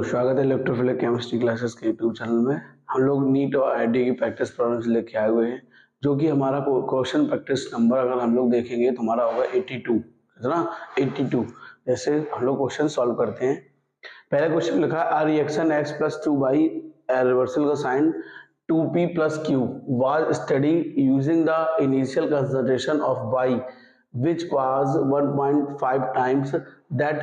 स्वागत है electrophilic chemistry classes के यूट्यूब चैनल में। हम लोग नीट और आईआईटी की प्रैक्टिस प्रॉब्लम्स लेके आए हुए हैं, जो कि हमारा क्वेश्चन प्रैक्टिस नंबर अगर हम लोग देखेंगे तो हमारा होगा 82। कितना? 82। जैसे हम लोग क्वेश्चन सॉल्व करते हैं। पहला क्वेश्चन लिखा है, a reaction x plus 2 by a reversal का sign 2p plus q was studied using the initial concentration of y which was 1.5 times that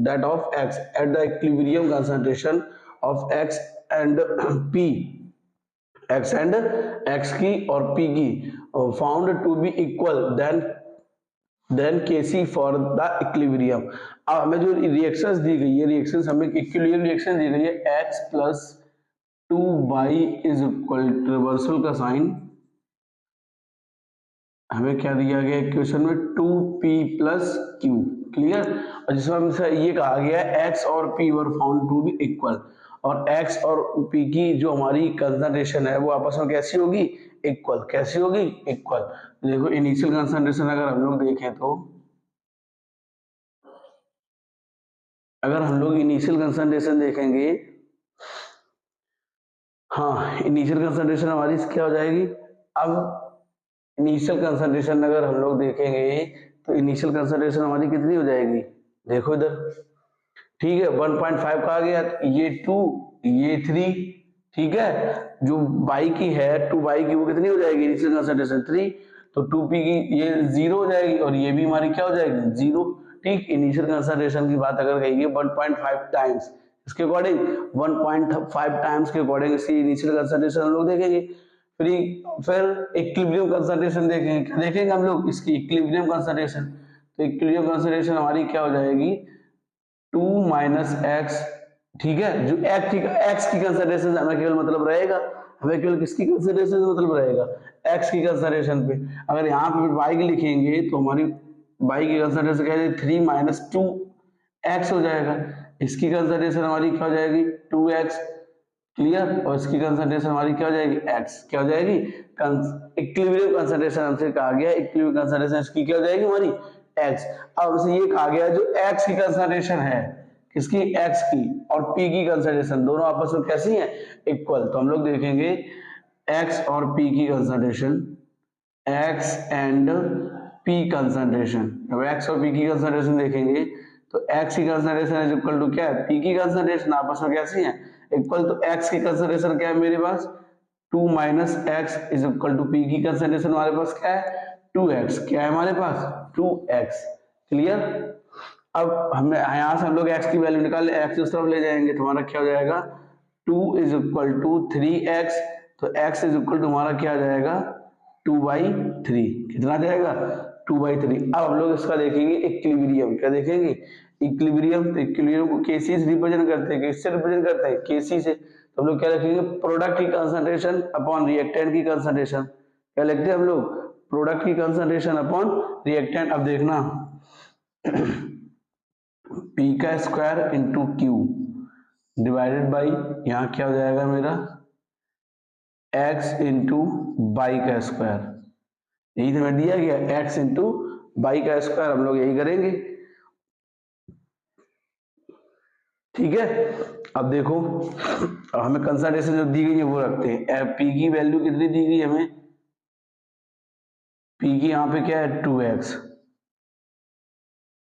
that of x at the equilibrium concentration of x and p x and x की और p की found to be equal then Kc for the equilibrium। अब हमें जो reactions दी गई है, reactions हमें equilibrium reaction दी गई है, x plus 2y is equal to reversal का साइन हमें क्या दिया गया इक्वेशन में 2p plus q। क्लियर? और जिसमें हमसे ये कहा गया है x और p were found to be equal, और x और p की जो हमारी कंसंट्रेशन है वो आपस में कैसी होगी? इक्वल। कैसी होगी? इक्वल। देखो इनिशियल कंसंट्रेशन अगर हम लोग देखें तो अगर हम लोग इनिशियल कंसंट्रेशन देखेंगे, हाँ इनिशियल कंसंट्रेशन हमारी क्या हो जाएगी? अब इनिशियल कंसंट्रेशन अगर हम लोग देखेंगे तो इनिशियल कंसंट्रेशन हमारी कितनी हो जाएगी? देखो इधर, ठीक है 1.5 का आ गया, ये 2 ये 3, ठीक है। जो बाई की है 2 बाई की वो कितनी हो जाएगी इनिशियल कंसंट्रेशन? 3। तो 2p की ये 0 हो जाएगी और ये भी हमारी क्या हो जाएगी? 0। ठीक, इनिशियल कंसंट्रेशन की बात अगर कहेंगे 1.5 टाइम्स, इसके अकॉर्डिंग 1.5 टाइम्स के अकॉर्डिंग इसकी इनिशियल कंसंट्रेशन हम लोग देखेंगे। फिर इक्विलिब्रियम कंसंट्रेशन देखेंगे। क्या देखेंगे हम लोग? इसकी इक्विलिब्रियम कंसंट्रेशन। तो इक्विलिब्रियम कंसंट्रेशन हमारी क्या हो जाएगी? 2 माइनस एक्स, ठीक है। जो एक्स की कंसंट्रेशन हमें केवल मतलब रहेगा, हमें केवल किसकी कंसंट्रेशन से मतलब रहेगा? एक्स की कंसंट्रेशन पे। अगर यहाँ पे वाई की लिखेंगे तो हमारी वाई की कंसंट्रेशन क्या है? 3 माइनस 2 एक्स हो जाएगा। इसकी कंसंट्रेशन हमारी क्या हो जाएगी? 2x। क्लियर? और इसकी कंसंट्रेशन हमारी क्या हो जाएगी? x। क्या हो जाएगी? इक्विलिब्रियम कंसंट्रेशन हमसे कहा गया, इक्विलिब्रियम कंसंट्रेशन इसकी क्या हो जाएगी हमारी? x। अब हमसे ये कहा गया जो x की कंसंट्रेशन है, किसकी? x की, और p की कंसंट्रेशन दोनों आपस में कैसी हैं? इक्वल। तो हम लोग देखेंगे x और p की concentration, x and p concentration. अब x और p की कंसंट्रेशन देखेंगे तो x की कंसंट्रेशन इज इक्वल टू क्या है? p की कंसंट्रेशन, आपस में कैसी है? इक्वल। तो x की कंसंट्रेशन क्या है मेरे पास? 2 minus x is equal to p की कंसंट्रेशन हमारे पास क्या है? 2x। क्या है हमारे पास? 2x। क्लियर? अब हमें यहाँ से हम लोग x की वैल्यू निकाल, x उस तरफ ले जाएंगे तो हमारा क्या हो जाएगा? 2 इज इक्वल टू 3x। तो x इज इक्वल टू हमारा क्या आ जाएगा? 2/3। कितना आ जाएगा? 2/3। अब हम लोग इसका देखेंगे इक्विलिब्रियम। क्या देखेंगे? इक्विलिब्रियम। तो इक्विलिब्रियम को Kc से रिप्रेजेंट करते हैं। किससे रिप्रेजेंट करते हैं? Kc से। तो हम लोग क्या रखेंगे? प्रोडक्ट की कंसंट्रेशन अपॉन रिएक्टेंट की कंसंट्रेशन। क्या लिखते हैं हम लोग? प्रोडक्ट की कंसंट्रेशन अपॉन रिएक्टेंट। अब देखना p का square into q divided by, यहाँ क्या हो जाएगा मेरा? x इंटू बाई का स्क्वायर। यही तो मैं दिया गया, x इंटू बाई का स्क्वायर। हम लोग यही करेंगे, ठीक है। अब देखो, अब हमें कंसंट्रेशन जो दी गई है वो रखते हैं। p की वैल्यू कितनी दी गई हमें? p की यहाँ पे क्या है? 2x।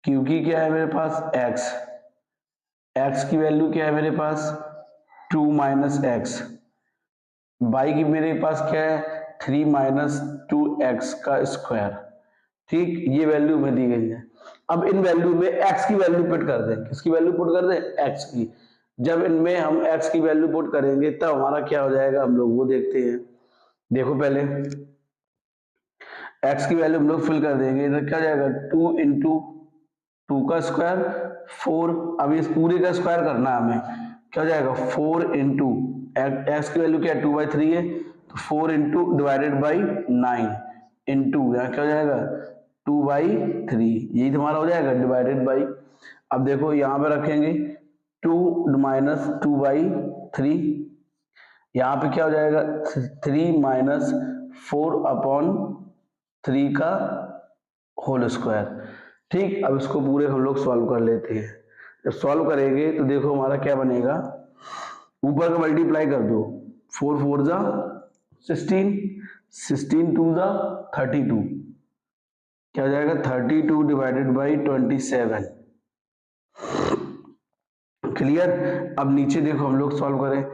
q की क्या है मेरे पास? x। x की वैल्यू क्या है मेरे पास? 2 माइनस एक्स। बाई की मेरे पास क्या है? 3 माइनस 2x का स्क्वायर। ठीक, ये वैल्यू में दी गई है। अब इन वैल्यू में x की वैल्यू पुट कर दें। किसकी वैल्यू पुट कर दें? x की। जब इनमें हम x की वैल्यू पुट करेंगे तब हमारा क्या हो जाएगा, हम लोग वो देखते हैं। देखो पहले x की वैल्यू हम लोग फिल कर देंगे। इधर क्या हो जाएगा? 2 इंटू 2 का स्क्वायर 4। अब इस पूरे का स्क्वायर करना है हमें। क्या हो जाएगा? 4 इंटू एक्स की वैल्यू क्या है? 2/3 है, तो 4 इंटू डिवाइडेड बाई 9 इंटू यहाँ क्या हो जाएगा? 2/3। यही तुम्हारा हो जाएगा डिवाइडेड बाई। अब देखो यहाँ पे रखेंगे 2 माइनस 2/3, यहाँ पे क्या हो जाएगा? 3 माइनस 4/3 का होल स्क्वायर। ठीक, अब इसको पूरे हम लोग सॉल्व कर लेते हैं। जब सॉल्व करेंगे तो देखो हमारा क्या बनेगा, ऊपर का मल्टीप्लाई कर दो, 4 4 जा 16, 16 2 जा 32, क्या हो जाएगा 32 डिवाइडेड बाई 27। क्लियर। अब नीचे देखो हम लोग सॉल्व करें,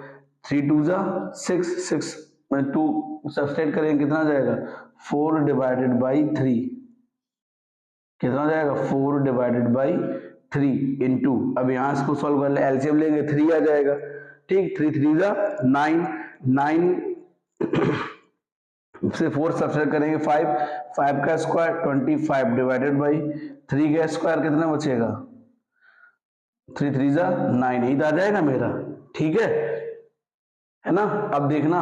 3 2 जा 6, 6 में 2 सब्सट्रैक्ट करेंगे कितना जाएगा 4 डिवाइडेड बाई 3, कितना जाएगा 4 डिवाइडेड बाई 3 इंटू, अब यहाँ इसको सॉल्व कर ले, एलसीएम लेंगे 3 आ जाएगा, ठीक, 3 3 जा 9, 9 से 4 सब्ट्रैक्ट करेंगे 5, 5 का स्क्वायर 25 डिवाइडेड बाई 3 का स्क्वायर कितना बचेगा, 3 3 जा 9, यही आ जाएगा मेरा, ठीक है ना। अब देखना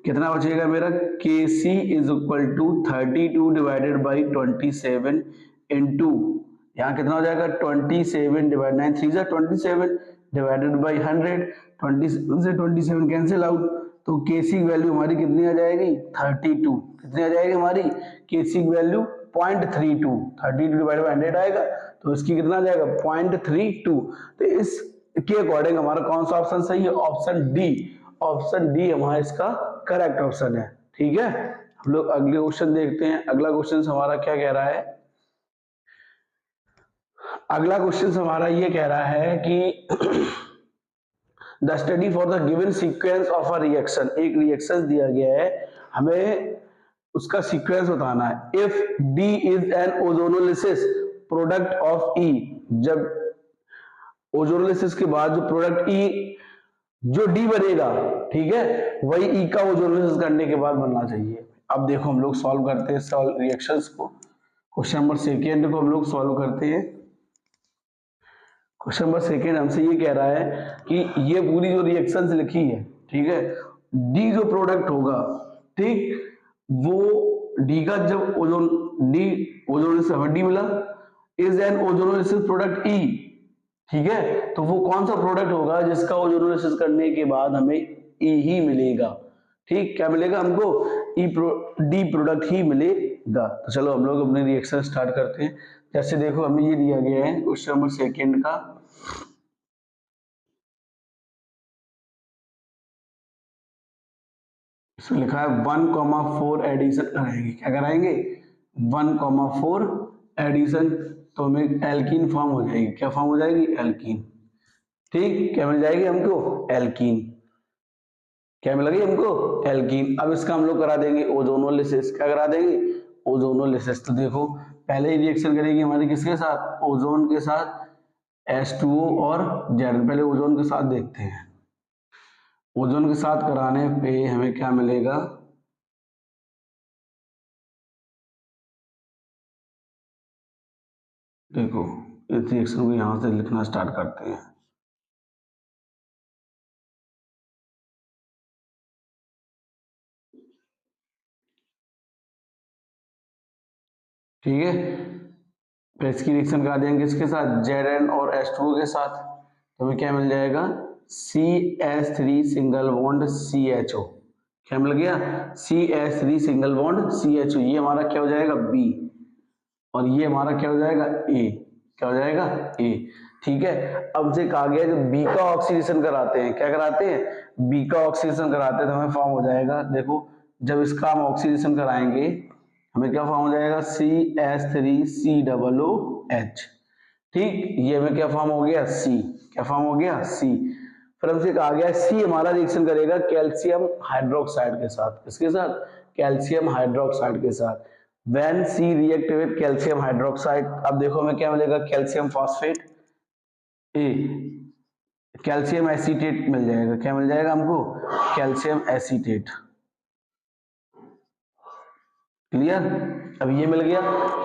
कितना बचेगा मेरा, K C is equal to 32 divided by 27 into, यहाँ कितना हो जाएगा 27 डिवाइड 9 3 जा 27 डिवाइडेड बाई 100, 27 से 27 कैंसिल आउट, तो के सी की वैल्यू हमारी कितनी आ जाएगी 32, कितनी आ जाएगी हमारी के सी की वैल्यू 0.32, 32 डिवाइड बाई 100 आएगा, तो इसकी कितना आ जाएगा 0.32। तो इसके अकॉर्डिंग हमारा कौन सा ऑप्शन सही है, ऑप्शन डी, ऑप्शन डी हमारा इसका करेक्ट ऑप्शन है, ठीक है। हम लोग अगले क्वेश्चन देखते हैं, अगला क्वेश्चन हमारा क्या कह रहा है, अगला क्वेश्चन हमारा ये कह रहा है कि the study for the given sequence of a reaction, एक रिएक्शन दिया गया है, हमें उसका सीक्वेंस बताना है। If D is an ozonolysis product of E, जब ओजोनोलिसिस के बाद जो प्रोडक्ट ई जो डी बनेगा, ठीक है, वही ई का ओजोनोलिसिस करने के बाद बनना चाहिए। अब देखो हम लोग सॉल्व करते हैं सॉल्व रिएक्शंस को, क्वेश्चन नंबर सेकेंड को हम लोग सॉल्व करते हैं। क्वेश्चन नंबर सेकेंड हमसे ये कह रहा है कि ये पूरी जो रिएक्शंस लिखी है, ठीक है, डी जो प्रोडक्ट होगा, ठीक, वो डी का जब ओजोन डी ओजोनोलिसिस हमें डी मिला, इज एन ओजोनोलिसिस प्रोडक्ट ई, ठीक है, तो वो कौन सा प्रोडक्ट होगा जिसका ओजोनोलिसिस करने के बाद हमें ई ही मिलेगा, ठीक, क्या मिलेगा हमको डी प्रोडक्ट ही मिलेगा। तो चलो हम लोग अपने रिएक्शन स्टार्ट करते हैं। जैसे देखो हमें ये दिया गया है क्वेश्चन नंबर सेकेंड का, इसमें लिखा है 1,4 एडिशन कराएंगे, क्या कराएंगे 1,4 एडिशन, तो हमें एल्कीन फॉर्म हो जाएगी, क्या फॉर्म हो जाएगी एल्कीन, ठीक, क्या मिल जाएगी हमको एल्कीन, क्या मिलेगी हमको एल्कीन। अब इसका हम लोग करा देंगे ओजोनोलिसिस, क्या करा देंगे ओजोनोलिसिस। तो देखो पहले ही रिएक्शन करेगी हमारी किसके साथ, ओजोन के साथ, H2O और Z, पहले ओजोन के साथ देखते हैं। ओजोन के साथ कराने पे हमें क्या मिलेगा, देखो इस रिएक्शन को यहां से लिखना स्टार्ट करते हैं, ठीक है, फिर इसकी रिएक्शन करा देंगे किसके साथ, Zn और H2O के साथ, तो हमें क्या मिल जाएगा CH3 सिंगल बॉन्ड CHO, क्या मिल गया CH3 सिंगल बॉन्ड CHO, ये हमारा क्या हो जाएगा B, और ये हमारा क्या हो जाएगा A, क्या हो जाएगा A, ठीक है। अब से कहा गया जब B का ऑक्सीडेशन कराते हैं, क्या कराते हैं B का ऑक्सीडेशन कराते हैं, तो हमें फॉर्म हो जाएगा, देखो जब इसका हम ऑक्सीडेशन कराएंगे हमें क्या फॉर्म हो जाएगा CH3COOH, ठीक, ये हमें क्या फॉर्म हो गया C, क्या फॉर्म हो गया C। फिर हमसे कहा गया C हमारा रिएक्शन करेगा कैल्शियम हाइड्रोक्साइड के साथ, किसके साथ कैल्शियम हाइड्रोक्साइड के साथ। When C react with calcium hydroxide, अब देखो हमें क्या मिलेगा calcium phosphate, a calcium acetate मिल जाएगा, क्या मिल जाएगा हमको कैल्शियम एसीटेट, क्लियर। अब ये मिल गया,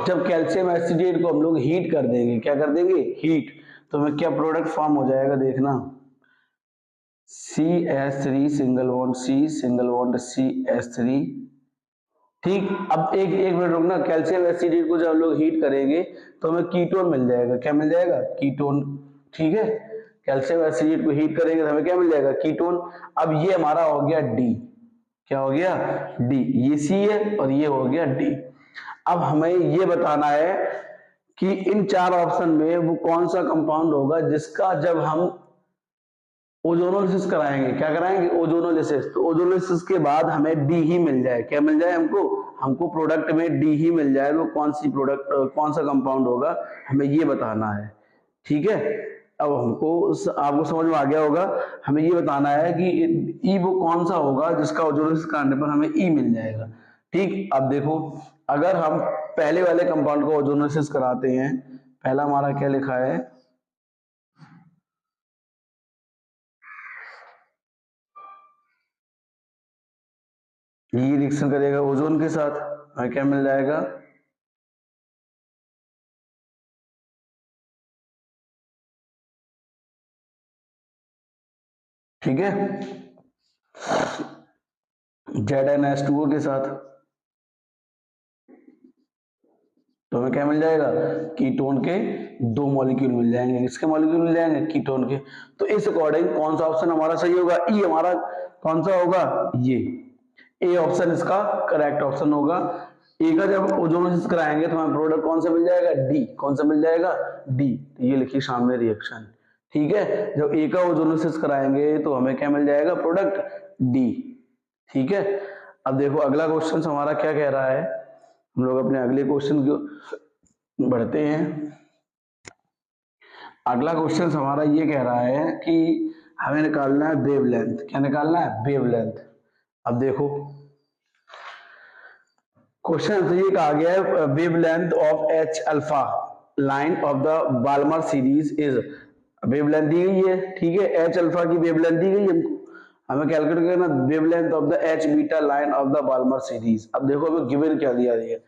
जब कैल्शियम एसीटेट को हम लोग हीट कर देंगे, क्या कर देंगे हीट, तो हमें क्या प्रोडक्ट फॉर्म हो जाएगा देखना CH3 single bond C single bond CH3, ठीक। अब एक मिनट रुकना, कैल्शियम एसीटेट को जब हम लोग हीट करेंगे तो हमें कीटोन मिल जाएगा, क्या मिल जाएगा कीटोन, ठीक है, कैल्शियम एसीटेट को हीट करेंगे तो हमें क्या मिल जाएगा कीटोन। अब ये हमारा हो गया डी, क्या हो गया डी, ये सी है और ये हो गया डी। अब हमें ये बताना है कि इन चार ऑप्शन में वो कौन सा कंपाउंड होगा जिसका जब हम ओजोनोलिसिस कराएंगे, क्या कराएंगे, ओजोनोलिसिस, तो ओजोनोलिसिस के बाद हमें डी ही मिल जाए, क्या मिल जाए हमको प्रोडक्ट में डी ही मिल जाए, वो कौन सी प्रोडक्ट कौन सा कंपाउंड होगा हमें ये बताना है। ठीक है, अब आपको समझ में आ गया होगा, हमें ये बताना है कि ई वो कौन सा होगा जिसका ओजोनोलिसिस कराने पर हमें ई मिल जाएगा। ठीक, अब देखो अगर हम पहले वाले कंपाउंड को ओजोनोलिसिस कराते हैं, पहला हमारा क्या लिखा है, ये रिएक्शन करेगा ओजोन के साथ, हमें क्या मिल जाएगा, ठीक है, ZnH2O के साथ, तो हमें क्या मिल जाएगा, कीटोन के दो मॉलिक्यूल मिल जाएंगे, किसके मॉलिक्यूल मिल जाएंगे, कीटोन के। तो इस अकॉर्डिंग कौन सा ऑप्शन हमारा सही होगा, ई हमारा कौन सा होगा, ये ए ऑप्शन इसका करेक्ट ऑप्शन होगा। ए का जब ओजोनोसिस कराएंगे तो हमें प्रोडक्ट कौन सा मिल जाएगा, डी, कौन सा मिल जाएगा, डी, तो ये लिखिए सामने रिएक्शन। ठीक है, जब ए का ओजोनोसिस कराएंगे तो हमें क्या मिल जाएगा, प्रोडक्ट डी। ठीक है, अब देखो अगला क्वेश्चन हमारा क्या कह रहा है, हम लोग अपने अगले क्वेश्चन को बढ़ते हैं। अगला क्वेश्चन हमारा ये कह रहा है कि हमें निकालना है वेवलेंथ, क्या निकालना है, वेवलेंथ। अब देखो क्वेश्चन तो ये कहा गया है, wavelength of H alpha line of the Balmer series is, wavelength दी गई है, ठीक है, एच अल्फा की वेवलेंथ दी गई हमको, हमें कैलकुलेट करना wavelength of the H beta line of the Balmer series. अब देखो हमें गिवन क्या दिया है,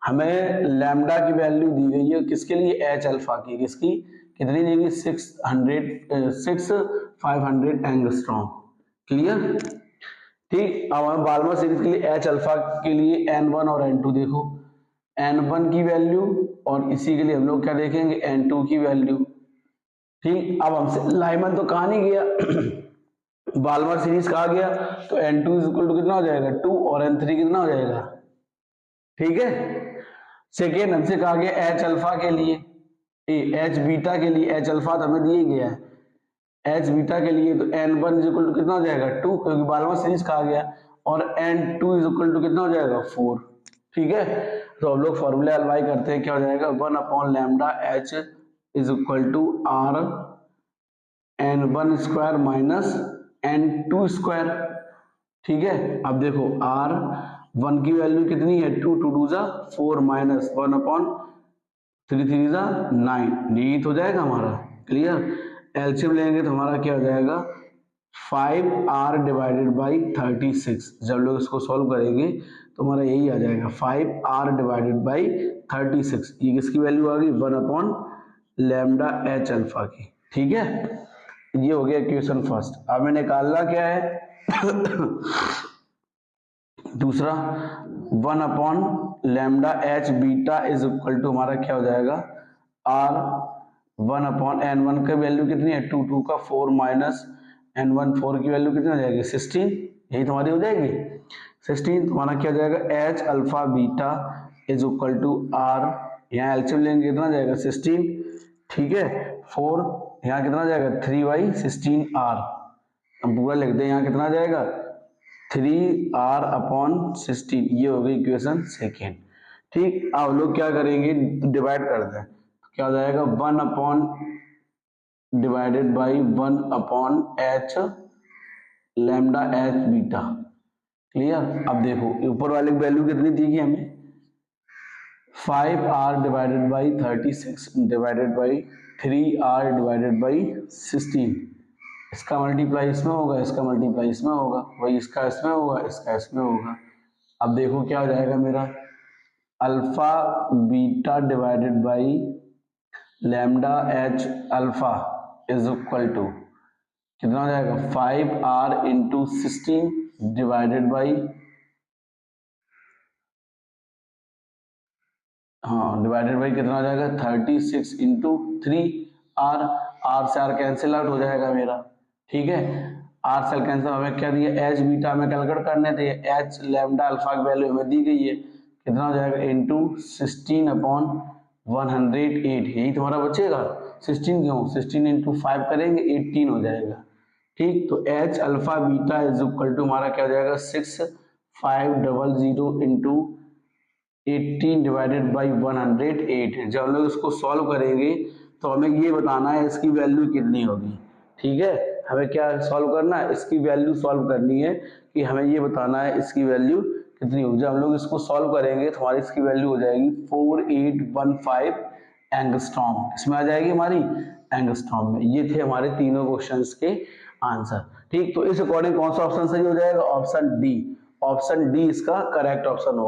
हमें लैम्डा की वैल्यू दी गई है किसके लिए, एच अल्फा की, किसकी कितनी दी गई, 500 एंगस्ट्रॉम, क्लियर। ठीक, अब हमें बाल्मर सीरीज के लिए एच अल्फा के लिए N1 और N2 देखो, N1 की वैल्यू और इसी के लिए हम लोग क्या देखेंगे, N2 की वैल्यू। ठीक, अब हमसे लाइमन तो कहा नहीं गया बाल्मर सीरीज कहा गया, तो N2 इज इक्वल टू कितना हो जाएगा, 2, और N3 कितना हो जाएगा, ठीक है। सेकेंड हमसे कहा गया एच अल्फा के लिए, एच बीटा के लिए, एच अल्फा तो हमें दिए गया है, एच बीटा के लिए तो N1 इज इक्वल टू कितना हो जाएगा, 2, क्योंकि बाल्मर सीरीज कहा गया, और N2 इज इक्वल टू कितना हो जाएगा, 4। ठीक है, तो हम लोग फॉर्मूले अप्लाई करते हैं, क्या हो जाएगा, 1 upon lambda H is equal to R N1 square minus N2 square. ठीक है, अब देखो आर 1 की वैल्यू कितनी है, 2, 2 2 जा 4 माइनस 1 अपॉन 3 3 जा 9, नीट हो जाएगा हमारा, क्लियर। एलसीएम लेंगे तो हमारा क्या हो जाएगा, 5r डिवाइडेड बाई 36, जब लोग इसको सॉल्व करेंगे तो हमारा यही आ जाएगा 5r डिवाइडेड बाई 36, ये किसकी वैल्यू आ गई, 1 अपॉन लैम्डा एच अल्फा की। ठीक है, ये हो गया इक्वेशन फर्स्ट। अब हमें निकालना क्या है दूसरा, 1 upon lambda H beta is equal to हमारा क्या हो जाएगा, आर 1 अपॉन N1 का वैल्यू कितनी है, 2, 2 का 4 माइनस N1 4 की वैल्यू कितनी हो जाएगी, 16, यही तुम्हारी हो जाएगी 16, तुम्हारा क्या हो जाएगा, H alpha beta is equal to R, यहाँ एलसीएम लेंगे कितना जाएगा, 16, ठीक है, 4 यहाँ कितना जाएगा, 3/16r, हम पूरा लिख दें, यहाँ कितना जाएगा 3r अपॉन 16, ये हो गई इक्वेशन सेकेंड। ठीक, अब लोग क्या करेंगे, डिवाइड कर दें, तो क्या हो जाएगा, 1 upon divided by 1 upon H lambda H beta, clear. अब देखो ऊपर वाले की वैल्यू कितनी दी गई हमें, 5r divided by 36 divided by 3r divided by 16, इसका मल्टीप्लाई इसमें होगा, इसका मल्टीप्लाई इसमें होगा, वही इसका इसमें होगा, इसका इसमें होगा। अब देखो क्या हो जाएगा मेरा, alpha beta divided by lambda H alpha is equal to कितना हो जाएगा, 5r इंटू 16 डिवाइडेड बाई, हाँ डिवाइडेड बाई कितना हो जाएगा, 36 इंटू 3r, r से r कैंसिल आउट हो जाएगा मेरा, ठीक है, r सेल कैंसिल, हमें क्या दिया, एच बीटा हमें कैलकुलेट करने थे, एच लैम्डा अल्फा की वैल्यू हमें दी गई है, कितना हो जाएगा, इंटू 16 अपॉन 108, यही तुम्हारा बचेगा। 16 क्यों, 16 इंटू 5 करेंगे 18 हो जाएगा। ठीक, तो H alpha beta is equal to हमारा क्या हो जाएगा 6500 इंटू 18 डिवाइडेड बाई 108। जब हम लोग इसको सॉल्व करेंगे तो हमें ये बताना है इसकी वैल्यू कितनी होगी। ठीक है, हमें क्या सॉल्व करना है, इसकी वैल्यू सॉल्व करनी है कि हमें ये बताना है इसकी वैल्यू कितनी होगी। जब हम लोग इसको सॉल्व करेंगे तो हमारी इसकी वैल्यू हो जाएगी 4815 एंगस्ट्रॉम। इसमें आ जाएगी हमारी एंगस्ट्रॉम में। ये थे हमारे तीनों क्वेश्चंस के आंसर। ठीक, तो इस अकॉर्डिंग कौन सा ऑप्शन सही हो जाएगा, ऑप्शन डी। ऑप्शन डी इसका करेक्ट ऑप्शन होगा।